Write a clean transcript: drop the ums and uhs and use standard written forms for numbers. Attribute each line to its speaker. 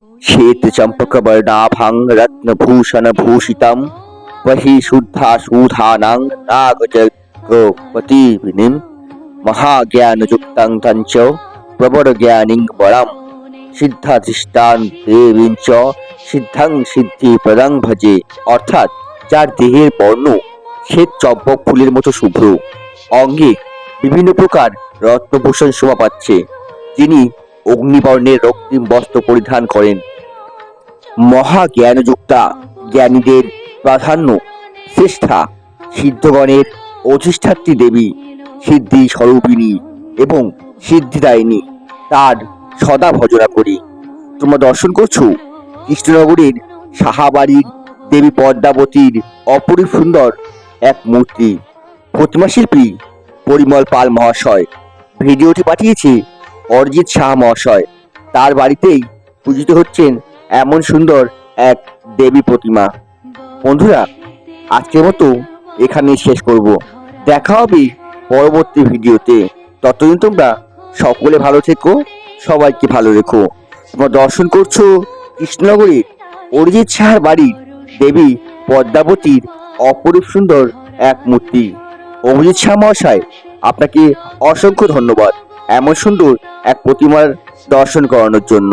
Speaker 1: श्वेत चंपक वर्णाभां रत्नभूषण भूषितं वही शुद्धा शूधानां नागजगपतिविनिं महाज्ञानयुक्तं तञ्च प्रबलज्ञानिं वरं সিদ্ধাধিষ্ঠান দেবীঞ্চ সিদ্ধাং সিদ্ধিপ্রদাং ভজে। অর্থাৎ যার দেহের বর্ণ শ্বেত চম্পক ফুলের মতো শুভ্র, অঙ্গে বিভিন্ন প্রকার রত্নভূষণ শোভা পাচ্ছে, যিনি অগ্নিবর্ণের রক্তিম বস্ত্র পরিধান করেন। মহাজ্ঞানযুক্তা, জ্ঞানীদের প্রাধান্য, শ্রেষ্ঠা, সিদ্ধগণের অধিষ্ঠাত্রী দেবী, সিদ্ধি স্বরূপিণী এবং সিদ্ধিদায়িনী, তার সদা ভজনা করি। তোমরা দর্শন করছো কৃষ্ণনগরের সাহাবাড়ির দেবী পদ্মাবতীর অপরূপ সুন্দর এক মূর্তি। প্রতিমা শিল্পী পরিমল পাল মহাশয় ভিডিওটি পাঠিয়েছে অরিজিৎ সাহা মহাশয়। তার বাড়িতেই পূজিত হচ্ছেন এমন সুন্দর এক দেবী প্রতিমা। বন্ধুরা, আজকের মতো এখানে শেষ করব। দেখা হবে পরবর্তী ভিডিওতে। ততদিন তোমরা সকলে ভালো থেকো, সবাইকে ভালো রেখো। তোমরা দর্শন করছো কৃষ্ণনগরের অরিজিৎ সাহার বাড়ির দেবী পদ্মাবতীর অপরূপ সুন্দর এক মূর্তি। অরিজিৎ সাহা মহাশয়, আপনাকে অসংখ্য ধন্যবাদ এমন সুন্দর এক প্রতিমার দর্শন করানোর জন্য।